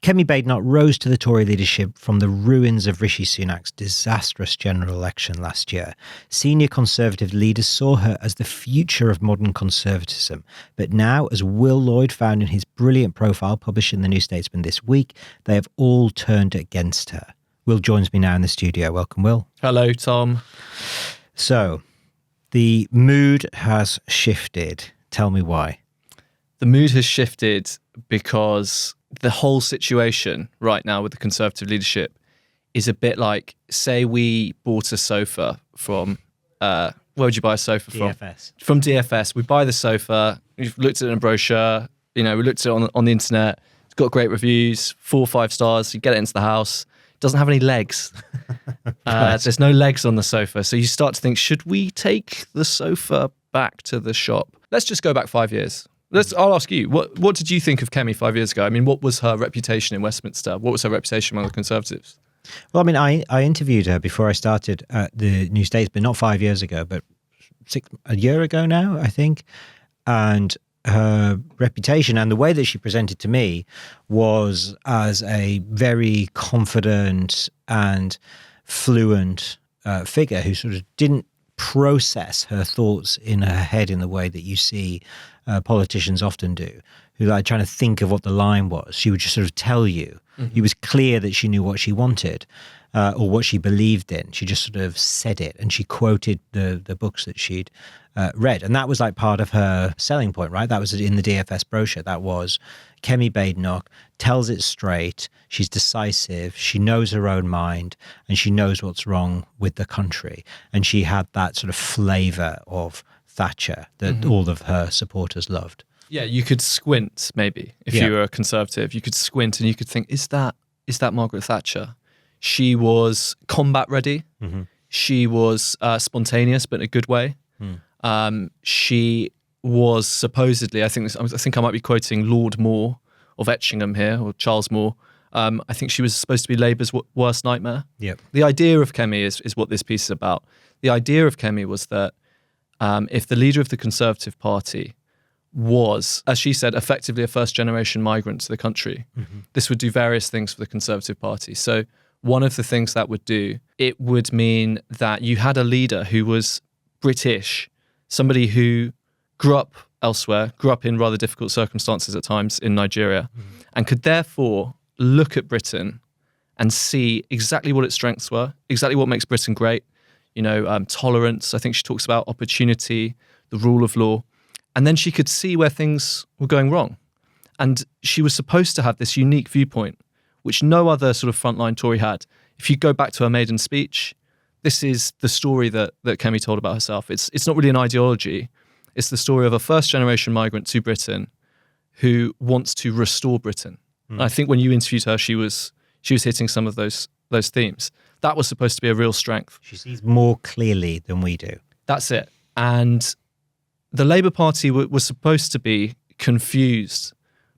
Kemi Badenoch rose to the Tory leadership from the ruins of Rishi Sunak's disastrous general election last year. Senior Conservative leaders saw her as the future of modern conservatism. But now, as Will Lloyd found in his brilliant profile published in the New Statesman this week, they have all turned against her. Will joins me now in the studio. Welcome, Will. Hello, Tom. So, the mood has shifted. Tell me why. The mood has shifted because the whole situation right now with the Conservative leadership is a bit like, say we bought a sofa from, where would you buy a sofa from? DFS. From DFS. We buy the sofa, we've looked at it in a brosure, we looked at it on the internet, it's got great reviews, 4 or 5 stars, you get it into the house, it doesn't have any legs. There's no legs on the sofa. So you start to think, should we take the sofa back to the shop? Let's just go back 5 years. I'll ask you, what did you think of Kemi 5 years ago? I mean, what was her reputation in Westminster? What was her reputation among the Conservatives? Well, I mean, I interviewed her before I started at the New Statesman, not 5 years ago, but a year ago now, I think. And her reputation and the way that she presented to me was as a very confident and fluent figure who sort of didn't process her thoughts in her head in the way that you see politicians often do, who like trying to think of what the line was. She would just sort of tell you. Mm-hmm. It was clear that she knew what she wanted or what she believed in. She just sort of said it, and she quoted the books that she'd read. And that was like part of her selling point, right? That was in the DFS brochure. That was Kemi Badenoch tells it straight. She's decisive. She knows her own mind, and she knows what's wrong with the country. And she had that sort of flavour of Thatcher that all of her supporters loved. Yeah, you could squint maybe if you were a Conservative. You could squint and you could think, is that Margaret Thatcher? She was combat ready. Mm-hmm. She was spontaneous, but in a good way. She was supposedly, I think I might be quoting Lord Moore of Etchingham here, or Charles Moore. I think she was supposed to be Labour's worst nightmare. Yep. The idea of Kemi is what this piece is about. The idea of Kemi was that if the leader of the Conservative Party was, as she said, effectively a first-generation migrant to the country, this would do various things for the Conservative Party. So one of the things that would do, it would mean that you had a leader who was British, somebody who grew up elsewhere, grew up in rather difficult circumstances at times in Nigeria, and could therefore look at Britain and see exactly what its strengths were, exactly what makes Britain great, tolerance. I think she talks about opportunity, the rule of law. And then she could see where things were going wrong. And she was supposed to have this unique viewpoint, which no other sort of frontline Tory had. If you go back to her maiden speech, this is the story that Kemi told about herself. It's not really an ideology. It's the story of a first-generation migrant to Britain who wants to restore Britain. And I think when you interviewed her, she was hitting some of those themes. That was supposed to be a real strength. She sees more clearly than we do. That's it. And the Labour Party was supposed to be confused.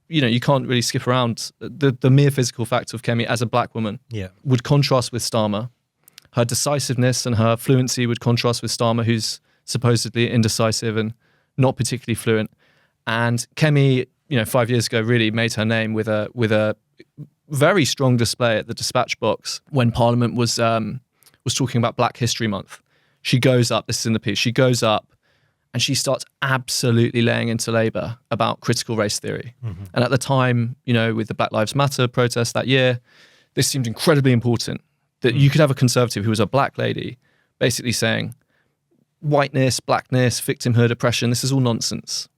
You can't really skip around the mere physical fact of Kemi as a black woman would contrast with Starmer. Her decisiveness and her fluency would contrast with Starmer, who's supposedly indecisive and not particularly fluent. And Kemi, 5 years ago, really made her name with a very strong display at the dispatch box when Parliament was talking about Black History Month. She goes up, this is in the piece, she goes up and she starts absolutely laying into Labour about critical race theory. And at the time, with the Black Lives Matter protest that year, this seemed incredibly important, that you could have a Conservative who was a black lady basically saying, whiteness, blackness, victimhood, oppression, this is all nonsense.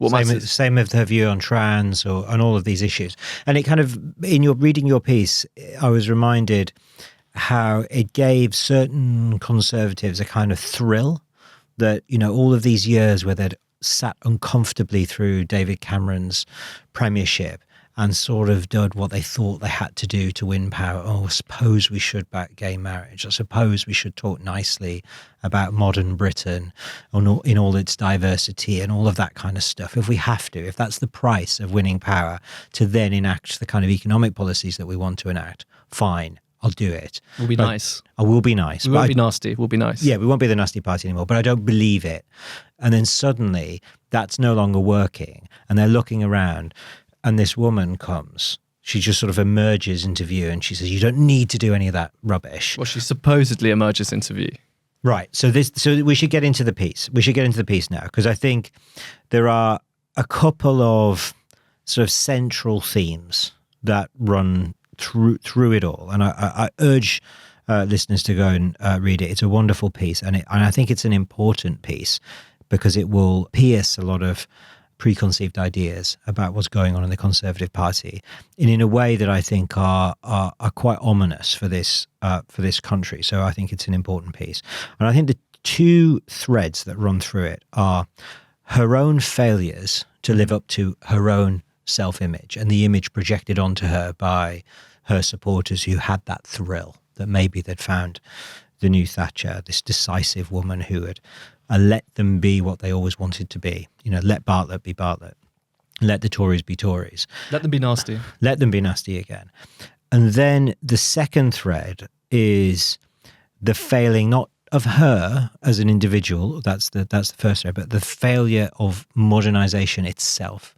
Same with her view on trans on all of these issues. And it kind of, in reading your piece, I was reminded how it gave certain Conservatives a kind of thrill that, all of these years where they'd sat uncomfortably through David Cameron's premiership and sort of did what they thought they had to do to win power. Oh, I suppose we should back gay marriage. I suppose we should talk nicely about modern Britain in all its diversity and all of that kind of stuff. If we have to, if that's the price of winning power, to then enact the kind of economic policies that we want to enact, fine, I'll do it. We'll be nice. I will be nice. We won't be nasty. We'll be nice. Yeah, we won't be the nasty party anymore, but I don't believe it. And then suddenly that's no longer working. And they're looking around and this woman comes. She just sort of emerges into view and she says, you don't need to do any of that rubbish. Well, she supposedly emerges into view. Right. So we should get into the piece. We should get into the piece now, because I think there are a couple of sort of central themes that run through it all. And I urge listeners to go and read it. It's a wonderful piece. And I think it's an important piece because it will pierce a lot of preconceived ideas about what's going on in the Conservative Party, and in a way that I think are quite ominous for this country. So I think it's an important piece, and I think the two threads that run through it are her own failures to live up to her own self-image and the image projected onto her by her supporters who had that thrill that maybe they'd found the new Thatcher, this decisive woman who had let them be what they always wanted to be. Let Bartlett be Bartlett. Let the Tories be Tories. Let them be nasty. Let them be nasty again. And then the second thread is the failing, not of her as an individual, that's the first thread, but the failure of modernization itself,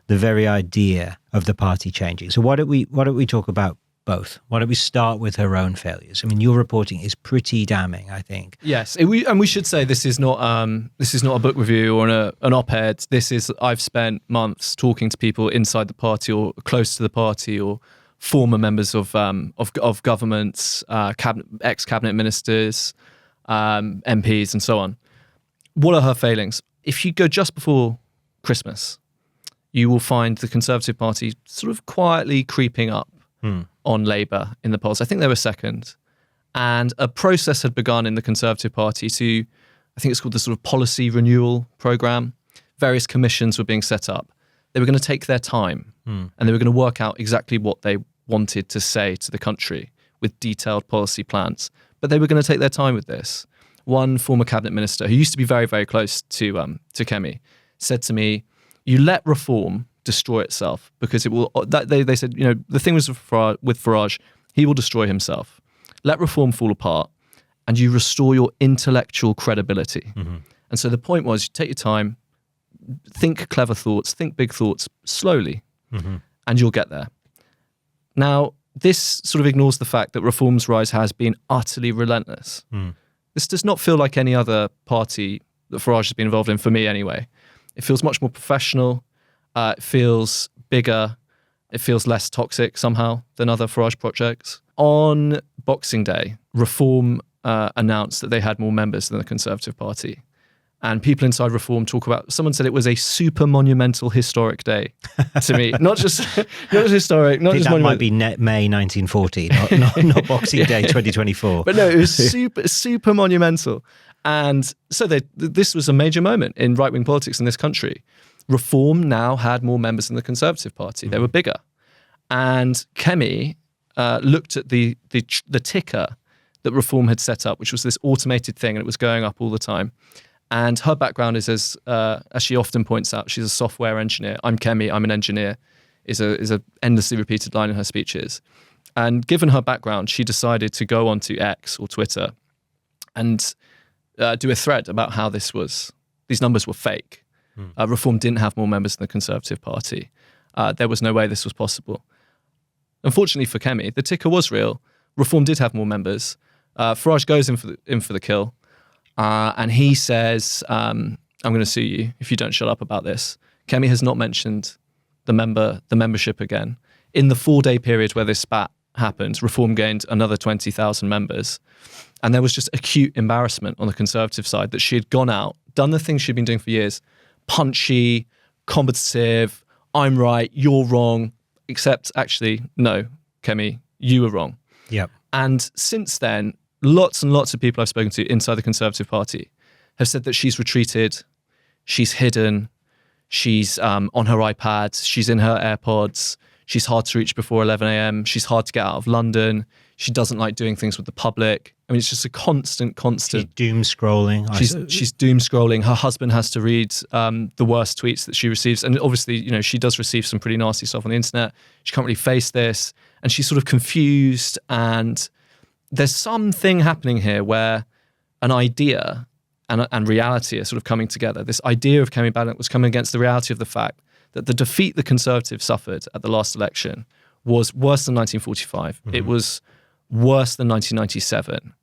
the very idea of the party changing. So why don't we talk about both? Why don't we start with her own failures? I mean, your reporting is pretty damning, I think. Yes, and we should say this is not a book review or an op-ed. I've spent months talking to people inside the party or close to the party or former members of governments, ex-cabinet ministers, MPs, and so on. What are her failings? If you go just before Christmas, you will find the Conservative Party sort of quietly creeping up on Labour in the polls. I think they were second. And a process had begun in the Conservative Party to, I think it's called the sort of policy renewal programme. Various commissions were being set up. They were going to take their time and they were going to work out exactly what they wanted to say to the country with detailed policy plans. But they were going to take their time with this. One former cabinet minister who used to be very, very close to Kemi said to me, you let reform destroy itself because it will. They said, the thing was with Farage, he will destroy himself. Let reform fall apart, and you restore your intellectual credibility. Mm-hmm. And so the point was, you take your time, think clever thoughts, think big thoughts slowly, and you'll get there. Now, this sort of ignores the fact that Reform's rise has been utterly relentless. This does not feel like any other party that Farage has been involved in, for me anyway. It feels much more professional. It feels bigger. It feels less toxic somehow than other Farage projects. On Boxing Day, Reform announced that they had more members than the Conservative Party. And people inside Reform talk about, someone said it was a super monumental historic day to me. Not just historic, not just monumental. That might be May 1940, not Boxing Day 2024. But no, it was super monumental. And so this was a major moment in right-wing politics in this country. Reform now had more members than the Conservative Party. They were bigger. And Kemi looked at the ticker that Reform had set up, which was this automated thing, and it was going up all the time. And her background is, as she often points out, she's a software engineer. I'm Kemi, I'm an engineer, is a endlessly repeated line in her speeches. And given her background, she decided to go onto X or Twitter and do a thread about how these numbers were fake. Reform didn't have more members than the Conservative Party. There was no way this was possible. Unfortunately for Kemi, the ticker was real. Reform did have more members. Farage goes in for the kill. And he says, I'm going to sue you if you don't shut up about this. Kemi has not mentioned the membership again. In the 4-day period where this spat happened, Reform gained another 20,000 members. And there was just acute embarrassment on the Conservative side that she had gone out, done the things she'd been doing for years, punchy, combative, I'm right, you're wrong, except actually, no, Kemi, you were wrong. Yep. And since then, lots and lots of people I've spoken to inside the Conservative Party have said that she's retreated, she's hidden, she's on her iPad, she's in her AirPods, she's hard to reach before 11 a.m, she's hard to get out of London, she doesn't like doing things with the public. I mean, it's just a constant. She's doom scrolling. She's doom scrolling. Her husband has to read the worst tweets that she receives. And obviously, she does receive some pretty nasty stuff on the internet. She can't really face this. And she's sort of confused. And there's something happening here where an idea and reality are sort of coming together. This idea of Kemi Badenoch was coming against the reality of the fact that the defeat the Conservatives suffered at the last election was worse than 1945. It was worse than 1997.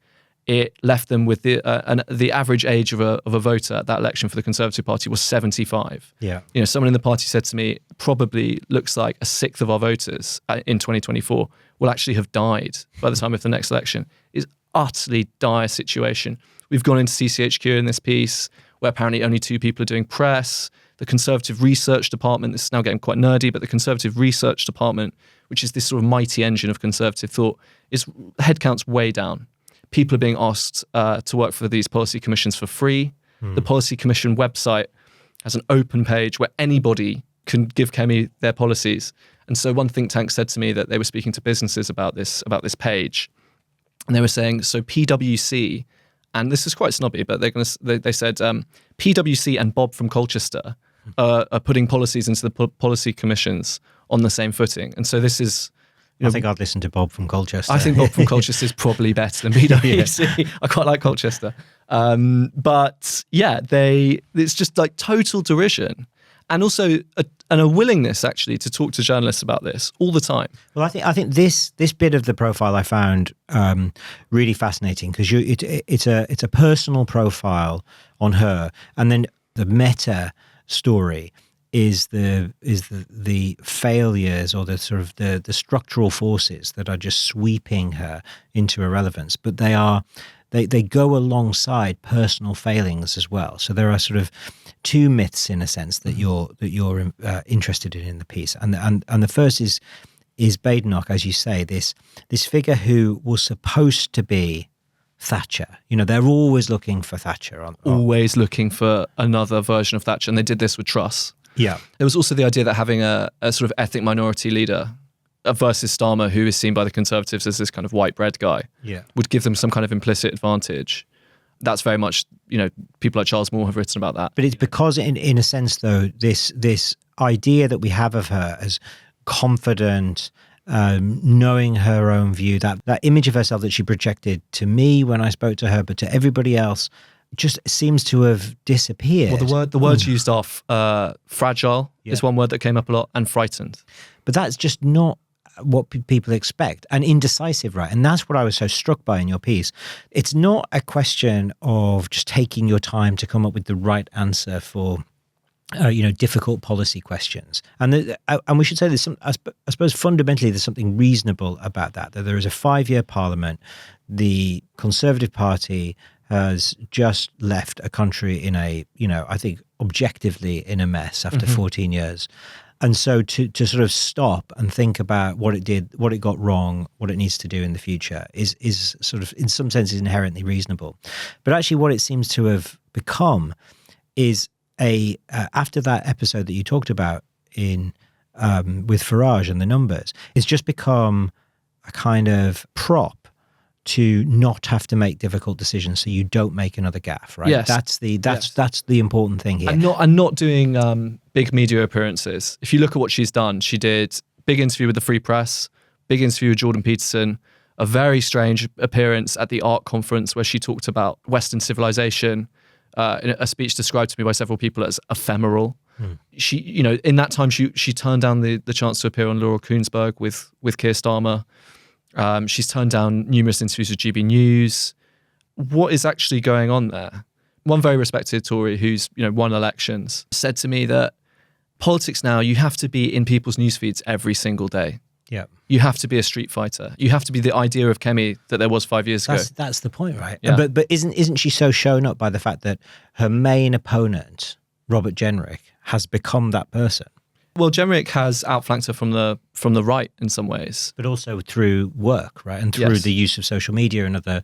It left them with the average age of a voter at that election for the Conservative Party was 75. Yeah. Someone in the party said to me, probably looks like a sixth of our voters in 2024 will actually have died by the time of the next election. It's utterly dire situation. We've gone into CCHQ in this piece where apparently only 2 people are doing press. The Conservative Research Department, this is now getting quite nerdy, but the Conservative Research Department, which is this sort of mighty engine of conservative thought, is headcount's way down. People are being asked to work for these policy commissions for free. The Policy Commission website has an open page where anybody can give Kemi their policies. And so one think tank said to me that they were speaking to businesses about this page. And they were saying, so PwC, and this is quite snobby, but they said PwC and Bob from Colchester are putting policies into the policy commissions on the same footing. And so this is... I think I'd listen to Bob from Colchester. I think Bob from Colchester is probably better than PwC. I quite like Colchester. But yeah, it's just like total derision. And also a willingness actually to talk to journalists about this all the time. Well, I think this bit of the profile I found really fascinating because it's a personal profile on her, and then the meta story is the failures or the sort of the structural forces that are just sweeping her into irrelevance. But they go alongside personal failings as well. So there are sort of 2 myths in a sense that you're interested in the piece, and the first is Badenoch, as you say, this figure who was supposed to be Thatcher. They're always looking for Thatcher. Always looking for another version of Thatcher, and they did this with Truss. Yeah. There was also the idea that having a sort of ethnic minority leader versus Starmer, who is seen by the Conservatives as this kind of white bread guy, would give them some kind of implicit advantage. That's very much, people like Charles Moore have written about that. But it's because in a sense, though, this idea that we have of her as confident, knowing her own view, that image of herself that she projected to me when I spoke to her, but to everybody else, just seems to have disappeared. Well, the words used are fragile is one word that came up a lot, and frightened. But that's just not what people expect, and indecisive, right? And that's what I was so struck by in your piece. It's not a question of just taking your time to come up with the right answer for difficult policy questions. And we should say there's I suppose fundamentally there's something reasonable about that there is a 5-year parliament. The Conservative Party has just left a country in I think objectively in a mess after 14 years. And so to sort of stop and think about what it did, what it got wrong, what it needs to do in the future is sort of in some senses inherently reasonable. But actually what it seems to have become is after that episode that you talked about with Farage and the numbers, it's just become a kind of prop to not have to make difficult decisions, so you don't make another gaffe, right? Yes. That's the important thing here. And not doing big media appearances. If you look at what she's done, she did big interview with the Free Press, big interview with Jordan Peterson, a very strange appearance at the art conference where she talked about Western civilization, in a speech described to me by several people as ephemeral. She, in that time, she turned down the chance to appear on Laurel Koonsberg with Keir Starmer. She's turned down numerous interviews with GB News. What is actually going on there? One very respected Tory who's won elections said to me that politics now, you have to be in people's news feeds every single day. Yeah, you have to be a street fighter. You have to be the idea of Kemi that there was 5 years ago. That's the point, right? Yeah. But isn't she so shown up by the fact that her main opponent, Robert Jenrick, has become that person? Well, Jenrick has outflanked her from the right in some ways, but also through work, right, and through the use of social media and other,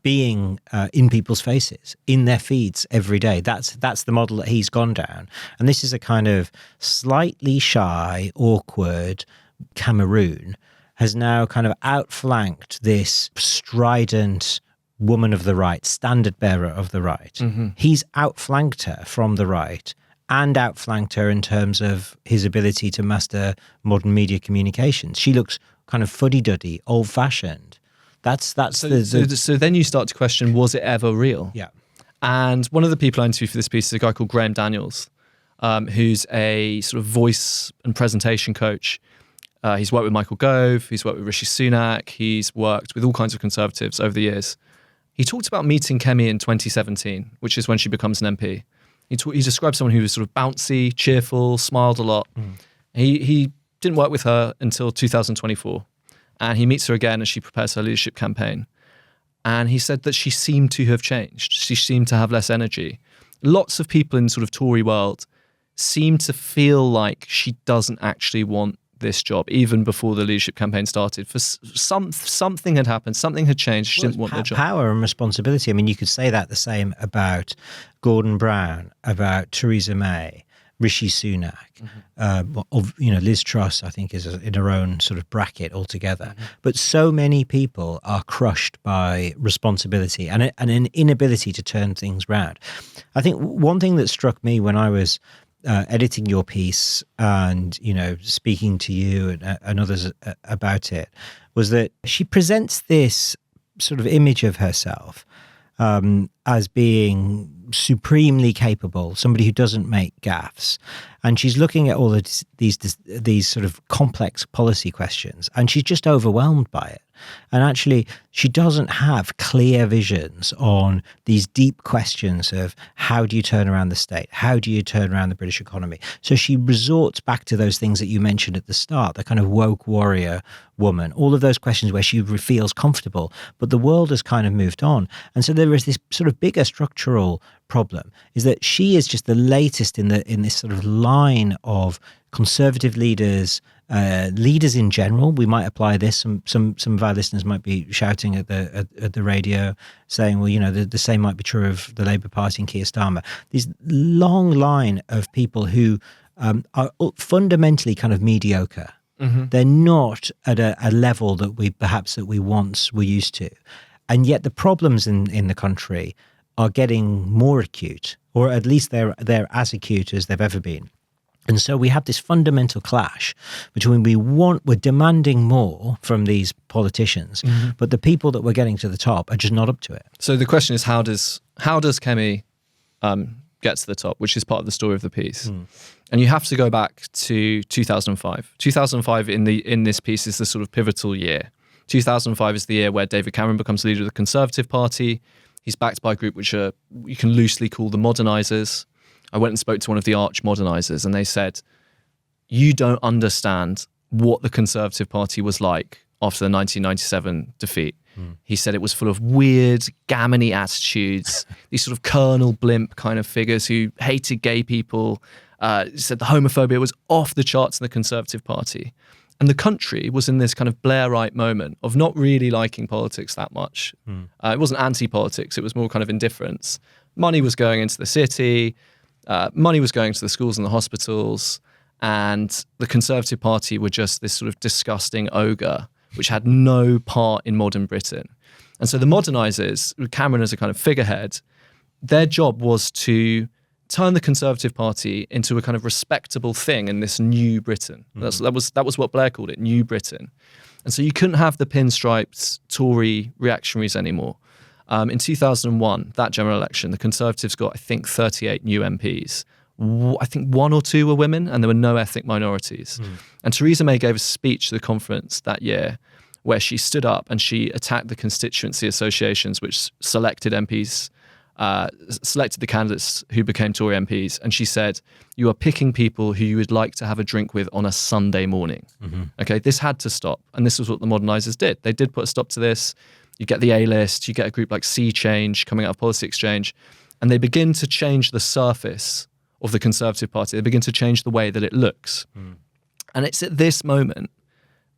being in people's faces, in their feeds every day. That's the model that he's gone down, and this is a kind of slightly shy, awkward Cameroon has now kind of outflanked this strident woman of the right, standard bearer of the right. Mm-hmm. He's outflanked her from the right, and outflanked her in terms of his ability to master modern media communications. She looks kind of fuddy-duddy, old-fashioned. So then you start to question, was it ever real? Yeah. And one of the people I interviewed for this piece is a guy called Graham Daniels, who's a sort of voice and presentation coach. He's worked with Michael Gove, he's worked with Rishi Sunak, he's worked with all kinds of Conservatives over the years. He talked about meeting Kemi in 2017, which is when she becomes an MP. He described someone who was sort of bouncy, cheerful, smiled a lot. He didn't work with her until 2024. And he meets her again as she prepares her leadership campaign. And he said that she seemed to have changed. She seemed to have less energy. Lots of people in sort of Tory world seem to feel like she doesn't actually want this job, even before the leadership campaign started. For something had happened, something had changed. She didn't want the job. Power and responsibility. I mean, you could say that the same about Gordon Brown, about Theresa May, Rishi Sunak, Liz Truss, I think, is in her own sort of bracket altogether. But so many people are crushed by responsibility and an inability to turn things round. I think one thing that struck me when I was editing your piece and, speaking to you and others about it was that she presents this sort of image of herself as being supremely capable, somebody who doesn't make gaffes. And she's looking at all of these sort of complex policy questions, and she's just overwhelmed by it. And actually, she doesn't have clear visions on these deep questions of how do you turn around the state? How do you turn around the British economy? So she resorts back to those things that you mentioned at the start, the kind of woke warrior woman, all of those questions where she feels comfortable, but the world has kind of moved on. And so there is this sort of bigger structural problem, is that she is just the latest in this sort of line of conservative leaders, leaders in general. We might apply this. Some of our listeners might be shouting at the radio, saying, well, the same might be true of the Labour Party and Keir Starmer. This long line of people who are fundamentally kind of mediocre. They're not at a level that we once were used to, and yet the problems in the country are getting more acute, or at least they're as acute as they've ever been. And so we have this fundamental clash between we're demanding more from these politicians, but the people that we're getting to the top are just not up to it. So the question is, how does Kemi get to the top, which is part of the story of the piece? And you have to go back to 2005. 2005 in this piece is the sort of pivotal year. 2005 is the year where David Cameron becomes leader of the Conservative Party. He's backed by a group which you can loosely call the modernisers. I went and spoke to one of the arch modernisers, and they said, you don't understand what the Conservative Party was like after the 1997 defeat. He said it was full of weird, gammony attitudes, these sort of Colonel Blimp kind of figures who hated gay people. He said the homophobia was off the charts in the Conservative Party. And the country was in this kind of Blairite moment of not really liking politics that much. It wasn't anti-politics, it was more kind of indifference. Money was going into the city, money was going to the schools and the hospitals, and the Conservative Party were just this sort of disgusting ogre which had no part in modern Britain. And so the modernisers, with Cameron as a kind of figurehead, their job was to turn the Conservative Party into a kind of respectable thing in this new Britain. That was what Blair called it, New Britain. And so you couldn't have the pinstriped Tory reactionaries anymore. In 2001, that general election, the Conservatives got, I think, 38 new MPs. I think 1 or 2 were women, and there were no ethnic minorities. And Theresa May gave a speech to the conference that year where she stood up and she attacked the constituency associations which selected MPs, selected the candidates who became Tory MPs. And she said, you are picking people who you would like to have a drink with on a Sunday morning. Okay, this had to stop. And this was what the modernisers did. They did put a stop to this. You get the A-list, you get a group like Sea Change coming out of Policy Exchange, and they begin to change the surface of the Conservative Party. They begin to change the way that it looks. And it's at this moment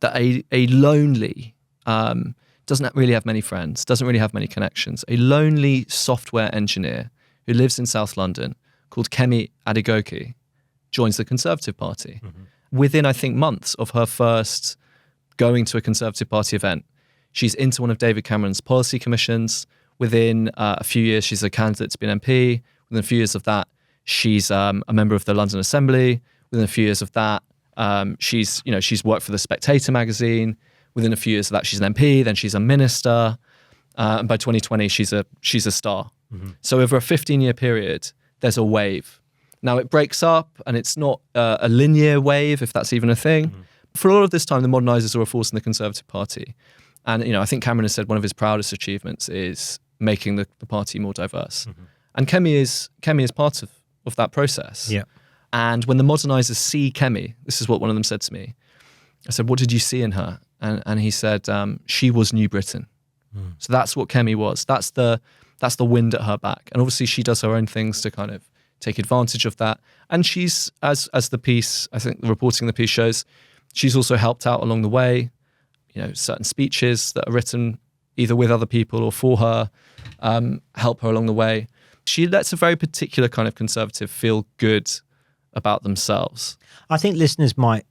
that a lonely, doesn't really have many friends, doesn't really have many connections, a lonely software engineer who lives in South London called Kemi Badenoch joins the Conservative Party. Within, I think, months of her first going to a Conservative Party event, she's into one of David Cameron's policy commissions. Within a few years, she's a candidate to be an MP. Within a few years of that, she's a member of the London Assembly. Within a few years of that, she's worked for the Spectator magazine. Within a few years of that, she's an MP. Then she's a minister. And by 2020, she's a star. So over a 15-year period, there's a wave. Now it breaks up, and it's not a linear wave, if that's even a thing. For all of this time, the modernisers were a force in the Conservative Party. And, I think Cameron has said one of his proudest achievements is making the party more diverse. Mm-hmm. And Kemi is part of that process. Yeah. And when the modernisers see Kemi, this is what one of them said to me. I said, what did you see in her? And he said, she was New Britain. Mm. So that's what Kemi was. That's the wind at her back. And obviously she does her own things to kind of take advantage of that. And she's, as the piece, I think the reporting in the piece shows, she's also helped out along the way. Certain speeches that are written either with other people or for her help her along the way. She lets a very particular kind of Conservative feel good about themselves. I think listeners might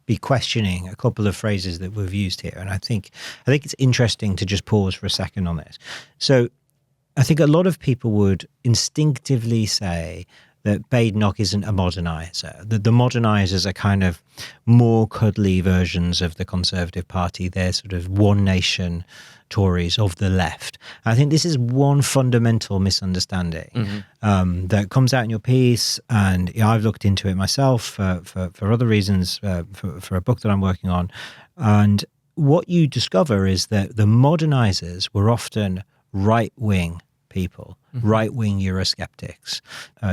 be questioning a couple of phrases that we've used here, and I think it's interesting to just pause for a second on this. So, I think a lot of people would instinctively say that Badenoch isn't a moderniser. The modernisers are kind of more cuddly versions of the Conservative Party. They're sort of one nation Tories of the left. I think this is one fundamental misunderstanding that comes out in your piece, and I've looked into it myself for other reasons, for a book that I'm working on. And what you discover is that the modernisers were often right-wing people, right-wing Eurosceptics.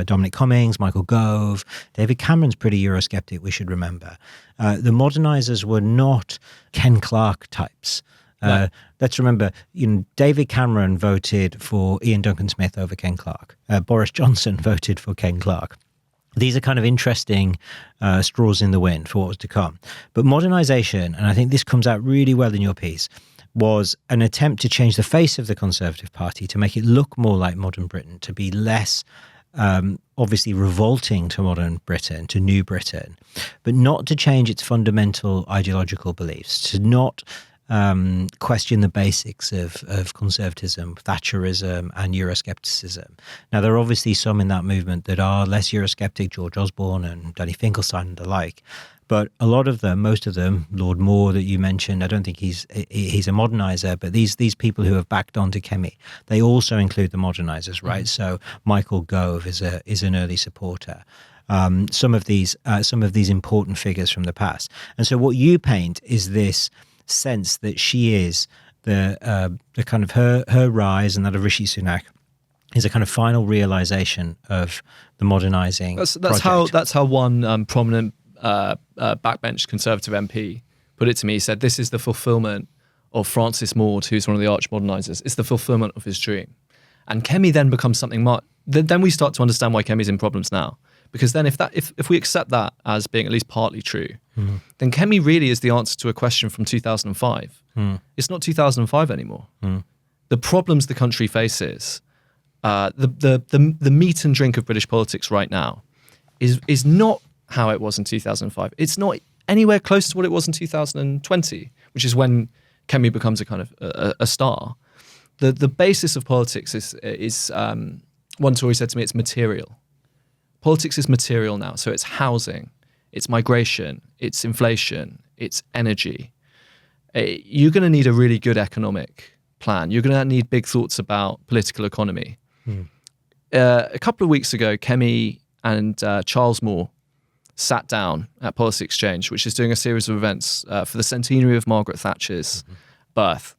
Dominic Cummings, Michael Gove, David Cameron's pretty Eurosceptic, we should remember. The modernisers were not Ken Clarke types. No. Let's remember, David Cameron voted for Ian Duncan Smith over Ken Clarke. Boris Johnson voted for Ken Clarke. These are kind of interesting straws in the wind for what was to come. But modernisation, and I think this comes out really well in your piece, was an attempt to change the face of the Conservative Party, to make it look more like modern Britain, to be less obviously revolting to modern Britain, to New Britain, but not to change its fundamental ideological beliefs, to not question the basics of conservatism, Thatcherism and Euroscepticism. Now, there are obviously some in that movement that are less Eurosceptic, George Osborne and Danny Finkelstein and the like. But a lot of them, most of them, Lord Moore that you mentioned, I don't think he's a moderniser, but these people who have backed onto Kemi, they also include the modernisers, right? Mm-hmm. So Michael Gove is an early supporter. Some of these important figures from the past. And so what you paint is this sense that she is the kind of her rise, and that of Rishi Sunak is a kind of final realisation of the modernising. That's how one prominent backbench Conservative MP put it to me. He said, "This is the fulfilment of Francis Maude, who's one of the arch modernisers. It's the fulfilment of his dream." And Kemi then becomes something more. Then we start to understand why Kemi's in problems now. Because then if we accept that as being at least partly true, then Kemi really is the answer to a question from 2005. It's not 2005 anymore. The problems the country faces, the meat and drink of British politics right now is not how it was in 2005. It's not anywhere close to what it was in 2020, which is when Kemi becomes a kind of a star. The basis of politics is one Tory said to me, it's material. Politics is material now. So it's housing, it's migration, it's inflation, it's energy. You're going to need a really good economic plan. You're going to need big thoughts about political economy. A couple of weeks ago, Kemi and Charles Moore sat down at Policy Exchange, which is doing a series of events for the centenary of Margaret Thatcher's birth.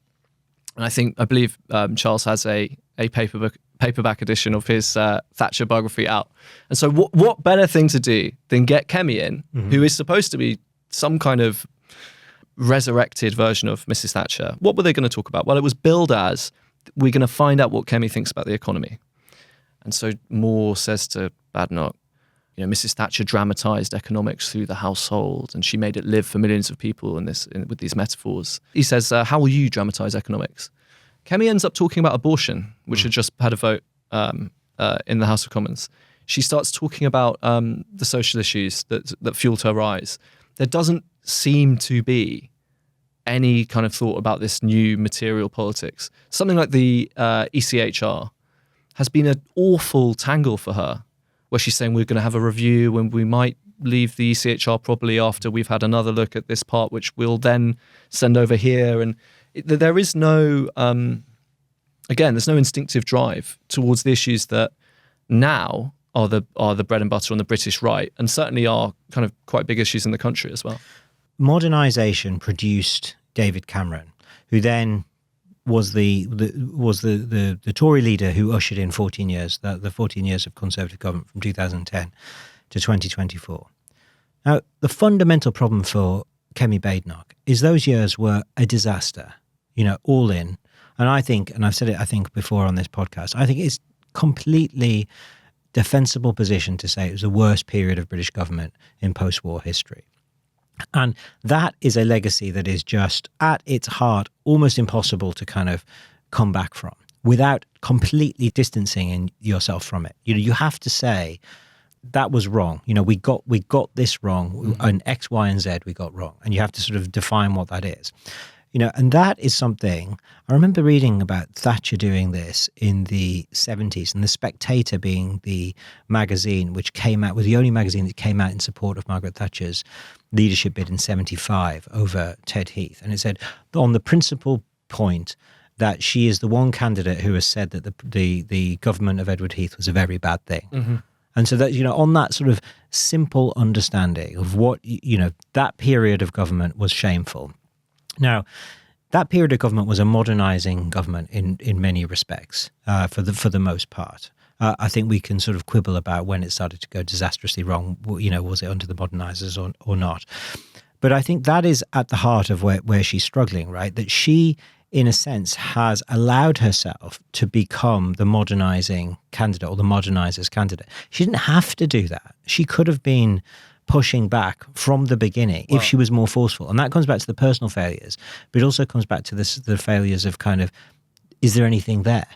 And I believe Charles has a paperback edition of his Thatcher biography out. And so what better thing to do than get Kemi in, who is supposed to be some kind of resurrected version of Mrs. Thatcher. What were they going to talk about? Well, it was billed as, we're going to find out what Kemi thinks about the economy. And so Moore says to Badenoch, Mrs. Thatcher dramatised economics through the household, and she made it live for millions of people with these metaphors. He says, how will you dramatise economics? Kemi ends up talking about abortion, which had just had a vote in the House of Commons. She starts talking about the social issues that fueled her rise. There doesn't seem to be any kind of thought about this new material politics. Something like the ECHR has been an awful tangle for her, where she's saying we're going to have a review and we might leave the ECHR probably after we've had another look at this part, which we'll then send over here. And there is no, there's no instinctive drive towards the issues that now are the bread and butter on the British right, and certainly are kind of quite big issues in the country as well. modernization produced David Cameron, who then was the Tory leader who ushered in 14 years, the 14 years of Conservative government from 2010 to 2024. Now, the fundamental problem for Kemi Badenoch is those years were a disaster, all in. And I think, and I've said it, I think, before on this podcast, I think it's completely defensible position to say it was the worst period of British government in post-war history. And that is a legacy that is just at its heart almost impossible to kind of come back from without completely distancing yourself from it. You have to say that was wrong. We got this wrong, and X, Y, and Z we got wrong, and you have to sort of define what that is. And that is something I remember reading about Thatcher doing this in the 70s, and The Spectator being the magazine which came out, was the only magazine that came out in support of Margaret Thatcher's leadership bid in 75 over Ted Heath. And it said, on the principal point that she is the one candidate who has said that the government of Edward Heath was a very bad thing. Mm-hmm. And so that, on that sort of simple understanding of what, that period of government was shameful. Now, that period of government was a modernizing government in many respects, for the most part. I think we can sort of quibble about when it started to go disastrously wrong. Was it under the modernizers or not? But I think that is at the heart of where she's struggling, right? That she, in a sense, has allowed herself to become the modernizing candidate or the modernizers candidate. She didn't have to do that. She could have been pushing back from the beginning if she was more forceful. And that comes back to the personal failures, but it also comes back to the failures of kind of, is there anything there?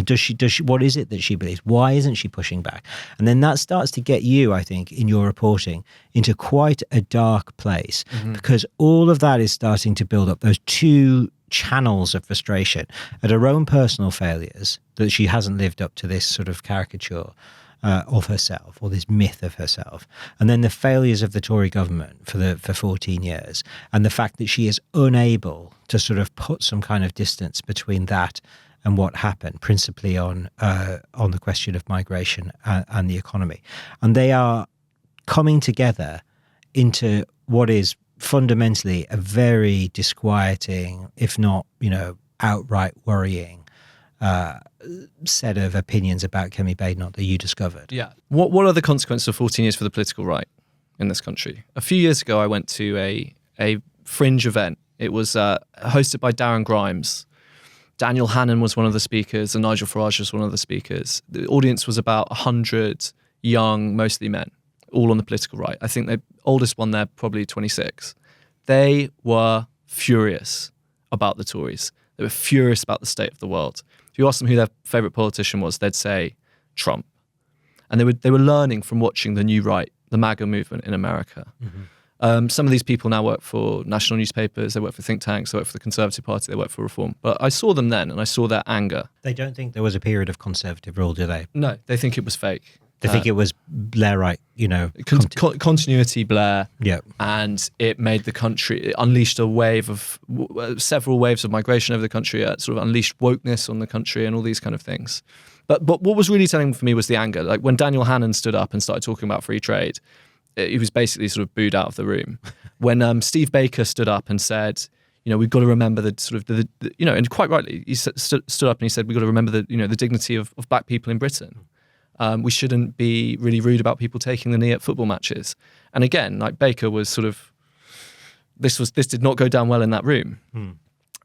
Does she, what is it that she believes? Why isn't she pushing back? And then that starts to get you, I think, in your reporting into quite a dark place, because all of that is starting to build up those two channels of frustration at her own personal failures, that she hasn't lived up to this sort of caricature of herself, or this myth of herself, and then the failures of the Tory government for 14 years, and the fact that she is unable to sort of put some kind of distance between that and what happened, principally on the question of migration and the economy. And they are coming together into what is fundamentally a very disquieting, if not, outright worrying set of opinions about Kemi Badenoch that you discovered. Yeah. What are the consequences of 14 years for the political right in this country? A few years ago, I went to a fringe event. It was hosted by Darren Grimes. Daniel Hannan was one of the speakers, and Nigel Farage was one of the speakers. The audience was about 100 young, mostly men, all on the political right. I think the oldest one there, probably 26. They were furious about the Tories. They were furious about the state of the world. If you ask them who their favourite politician was, they'd say Trump. And they were learning from watching the new right, the MAGA movement in America. Mm-hmm. Some of these people now work for national newspapers, they work for think tanks, they work for the Conservative Party, they work for Reform. But I saw them then, and I saw their anger. They don't think there was a period of Conservative rule, do they? No, they think it was fake. They think it was Blairite, continuity Blair. Yeah. And it made the country, it unleashed a wave of, several waves of migration over the country, sort of unleashed wokeness on the country and all these kind of things. But what was really telling for me was the anger. Like when Daniel Hannan stood up and started talking about free trade, he was basically sort of booed out of the room. When Steve Baker stood up and said, we've got to remember the sort of, and quite rightly, he stood up and he said, we've got to remember the dignity of black people in Britain. We shouldn't be really rude about people taking the knee at football matches. And again, like Baker was sort of, this did not go down well in that room.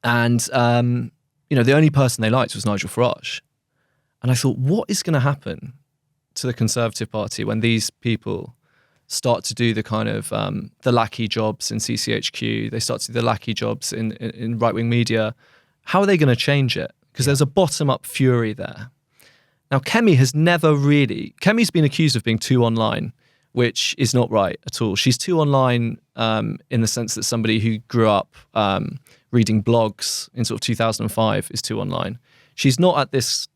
And, the only person they liked was Nigel Farage. And I thought, what is going to happen to the Conservative Party when these people start to do the kind of the lackey jobs in CCHQ, they start to do the lackey jobs in right-wing media? How are they going to change it? Because there's a bottom-up fury there. Now, Kemi's been accused of being too online, which is not right at all. She's too online in the sense that somebody who grew up reading blogs in sort of 2005 is too online. She's not at this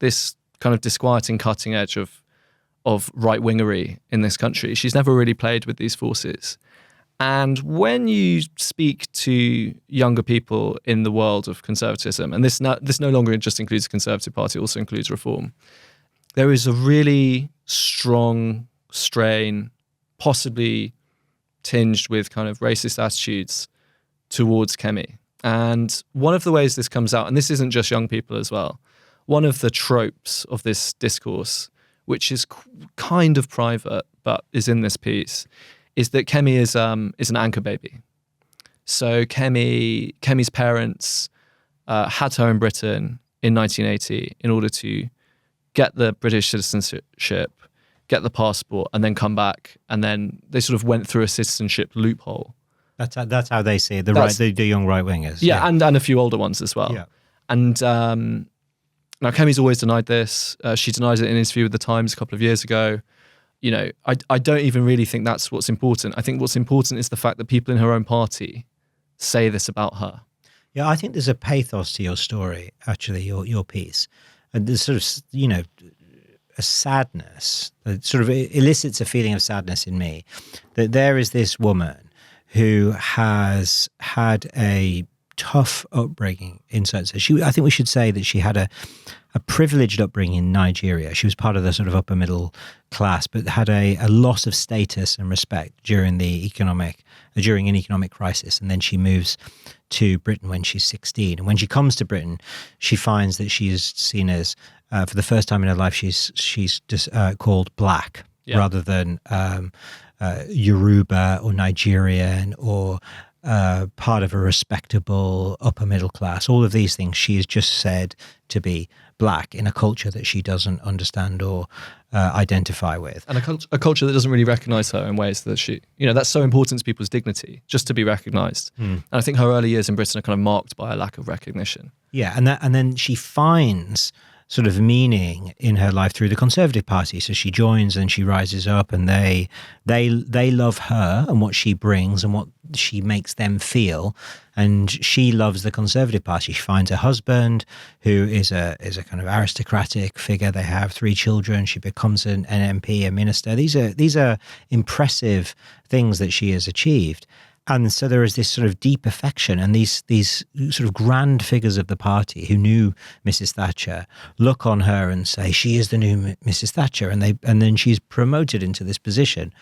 kind of disquieting cutting edge of right-wingery in this country. She's never really played with these forces. And when you speak to younger people in the world of conservatism, and this no longer just includes the Conservative Party, it also includes Reform, there is a really strong strain, possibly tinged with kind of racist attitudes towards Kemi. And one of the ways this comes out, and this isn't just young people as well, one of the tropes of this discourse, which is kind of private but is in this piece, is that Kemi is an anchor baby. So Kemi's parents had her in Britain in 1980 in order to get the British citizenship, get the passport, and then come back. And then they sort of went through a citizenship loophole. That's how they see it. The young right wingers. Yeah, and a few older ones as well. Yeah. And now Kemi's always denied this. She denied it in an interview with The Times a couple of years ago. You know, I don't even really think that's what's important. I think what's important is the fact that people in her own party say this about her. Yeah, I think there's a pathos to your story, actually, your piece. And there's sort of, you know, a sadness that sort of elicits a feeling of sadness in me, that there is this woman who has had a tough upbringing in certain sense. I think we should say that she had a privileged upbringing in Nigeria. She was part of the sort of upper middle class, but had a loss of status and respect during an economic crisis. And then she moves to Britain when she's 16. And when she comes to Britain, she finds that she is seen as, for the first time in her life, she's just called black rather than Yoruba or Nigerian or part of a respectable upper middle class. All of these things she is just said to be black in a culture that she doesn't understand or identify with. And a culture that doesn't really recognise her in ways that she, you know, that's so important to people's dignity, just to be recognised. And I think her early years in Britain are kind of marked by a lack of recognition. Yeah, and then she finds sort of meaning in her life through the Conservative Party. So she joins and she rises up, and they love her and what she brings and what she makes them feel. And she loves the Conservative Party. She finds a husband who is a kind of aristocratic figure. They have 3 children. She becomes an MP, a minister. These are impressive things that she has achieved. And so there is this sort of deep affection, and these sort of grand figures of the party who knew Mrs. Thatcher look on her and say, she is the new Mrs. Thatcher. And then she's promoted into this position.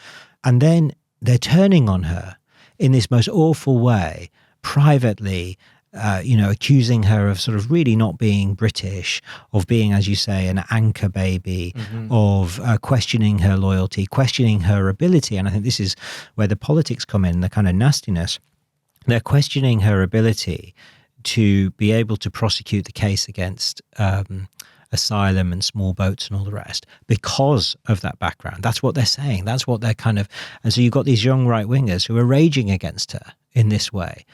And then they're turning on her in this most awful way, privately, accusing her of sort of really not being British, of being, as you say, an anchor baby, of questioning her loyalty, questioning her ability. And I think this is where the politics come in, the kind of nastiness. They're questioning her ability to be able to prosecute the case against asylum and small boats and all the rest because of that background. That's what they're saying. That's what they're kind of... And so you've got these young right-wingers who are raging against her in this way.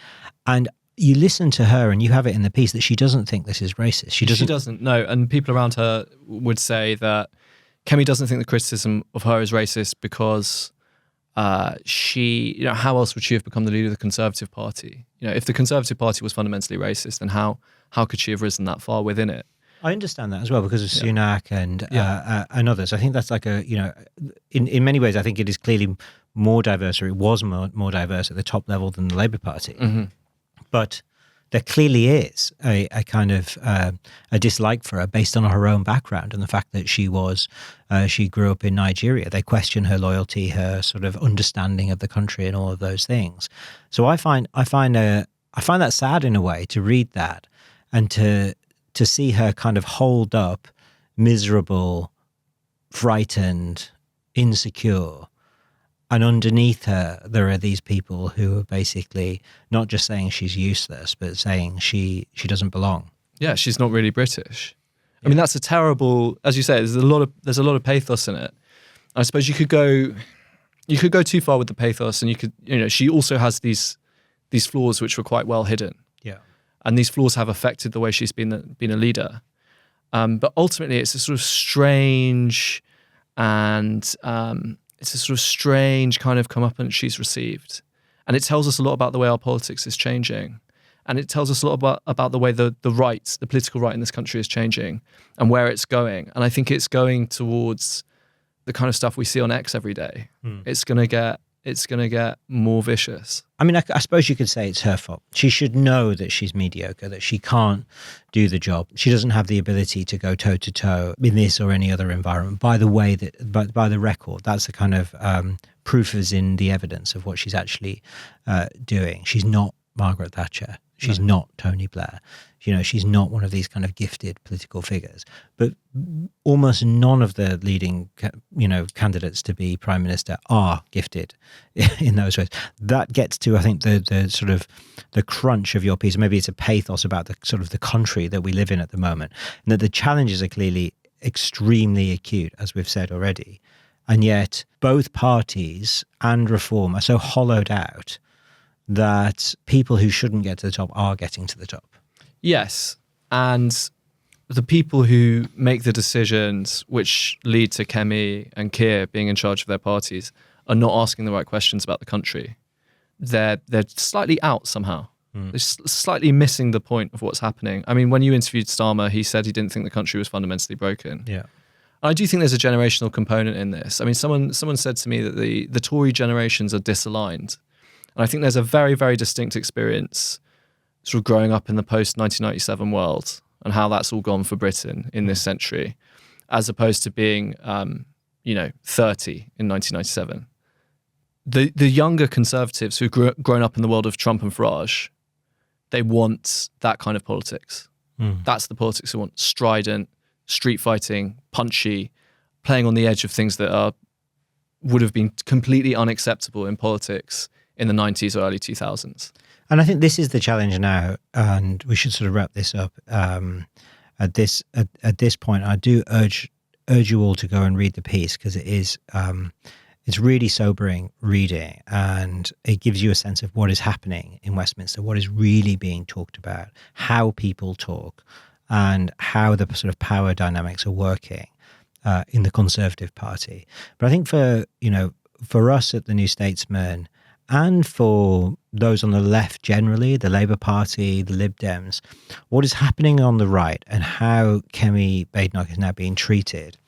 And you listen to her and you have it in the piece that she doesn't think this is racist. She doesn't, no. And people around her would say that Kemi doesn't think the criticism of her is racist because she, you know, how else would she have become the leader of the Conservative Party? You know, if the Conservative Party was fundamentally racist, then how could she have risen that far within it? I understand that as well because of Sunak and others. I think that's like in many ways, I think it is clearly more diverse, or it was more diverse at the top level than the Labour Party. But there clearly is a kind of a dislike for her based on her own background and the fact that she grew up in Nigeria. They question her loyalty, her sort of understanding of the country, and all of those things. So I find that sad in a way to read that and to see her kind of holed up, miserable, frightened, insecure. And underneath her, there are these people who are basically not just saying she's useless, but saying she doesn't belong. Yeah, she's not really British. I mean, that's a terrible, as you say, there's a lot of pathos in it. I suppose you could go too far with the pathos, and she also has these flaws which were quite well hidden. Yeah. And these flaws have affected the way she's been a leader. But ultimately, it's a sort of strange kind of comeuppance she's received. And it tells us a lot about the way our politics is changing. And it tells us a lot about the way the political right in this country is changing and where it's going. And I think it's going towards the kind of stuff we see on X every day. It's going to get it's going to get more vicious. I mean, I suppose you could say it's her fault. She should know that she's mediocre, that she can't do the job. She doesn't have the ability to go toe to toe in this or any other environment. By the way, by the record, that's the kind of proof is in the evidence of what she's actually doing. She's not Margaret Thatcher. She's not Tony Blair. She's not one of these kind of gifted political figures. But almost none of the leading, candidates to be prime minister are gifted in those ways. That gets to, I think, the sort of the crunch of your piece. Maybe it's a pathos about the sort of the country that we live in at the moment, and that the challenges are clearly extremely acute, as we've said already. And yet both parties and Reform are so hollowed out that people who shouldn't get to the top are getting to the top. Yes, and the people who make the decisions which lead to Kemi and Keir being in charge of their parties are not asking the right questions about the country. They're slightly out somehow. They're slightly missing the point of what's happening. I mean, when you interviewed Starmer, he said he didn't think the country was fundamentally broken. Yeah. I do think there's a generational component in this. I mean, someone said to me that the Tory generations are disaligned. And I think there's a very, very distinct experience sort of growing up in the post-1997 world and how that's all gone for Britain in this century, as opposed to being, 30 in 1997. The younger Conservatives who've grown up in the world of Trump and Farage, they want that kind of politics. That's the politics they want. Strident, street fighting, punchy, playing on the edge of things that would have been completely unacceptable in politics in the 90s or early 2000s. And I think this is the challenge now, and we should sort of wrap this up at this point. I do urge you all to go and read the piece, because it is it's really sobering reading, and it gives you a sense of what is happening in Westminster, what is really being talked about, how people talk, and how the sort of power dynamics are working in the Conservative Party. But I think for us at the New Statesman, and for those on the left generally, the Labour Party, the Lib Dems, what is happening on the right and how Kemi Badenoch is now being treated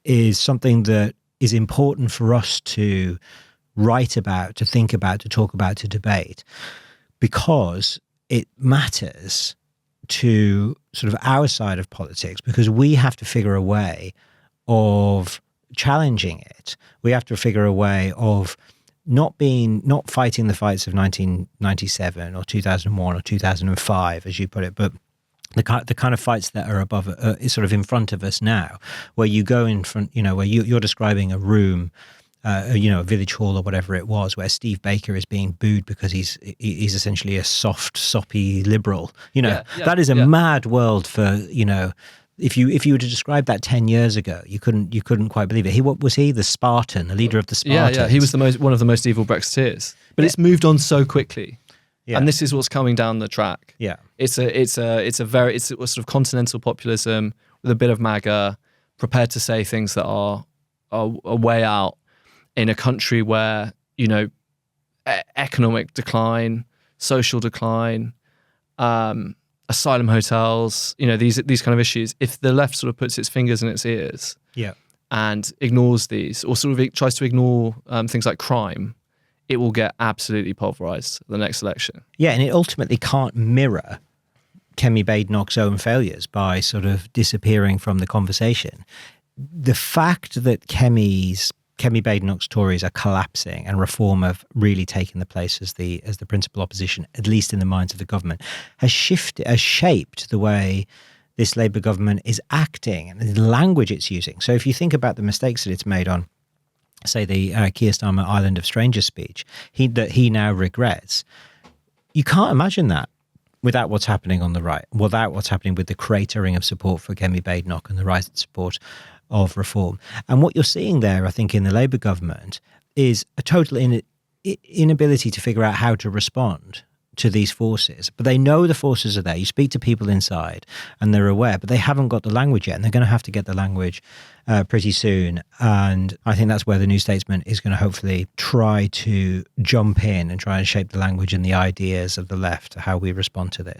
is something that is important for us to write about, to think about, to talk about, to debate, because it matters to sort of our side of politics, because we have to figure a way of challenging it. We have to figure a way of not fighting the fights of 1997 or 2001 or 2005, as you put it, but the kind of fights that are above, is sort of in front of us now, where you go in front, where you're describing a room, a village hall or whatever it was, where Steve Baker is being booed because he's essentially a soft, soppy liberal. That is a mad world for, If you were to describe that 10 years ago, you couldn't quite believe it. What was he? The Spartan, the leader of the Spartans. Yeah. He was one of the most evil Brexiteers. But it's moved on so quickly. Yeah. And this is what's coming down the track. Yeah. It's a sort of continental populism with a bit of MAGA, prepared to say things that are way out in a country where, economic decline, social decline, asylum hotels, these kind of issues. If the left sort of puts its fingers in its ears, and ignores these, or sort of tries to ignore things like crime, it will get absolutely pulverized the next election. Yeah, and it ultimately can't mirror Kemi Badenoch's own failures by sort of disappearing from the conversation. The fact that Kemi Badenoch's Tories are collapsing and Reform have really taken the place as the principal opposition, at least in the minds of the government, has shaped the way this Labour government is acting and the language it's using. So if you think about the mistakes that it's made on, say, the Keir Starmer Island of Strangers speech, that he now regrets, you can't imagine that without what's happening on the right, without what's happening with the cratering of support for Kemi Badenoch and the rise in support of Reform. And what you're seeing there, I think, in the Labour government is a total inability to figure out how to respond to these forces. But they know the forces are there. You speak to people inside and they're aware, but they haven't got the language yet, and they're going to have to get the language pretty soon. And I think that's where the New Statesman is going to hopefully try to jump in and try and shape the language and the ideas of the left, how we respond to this.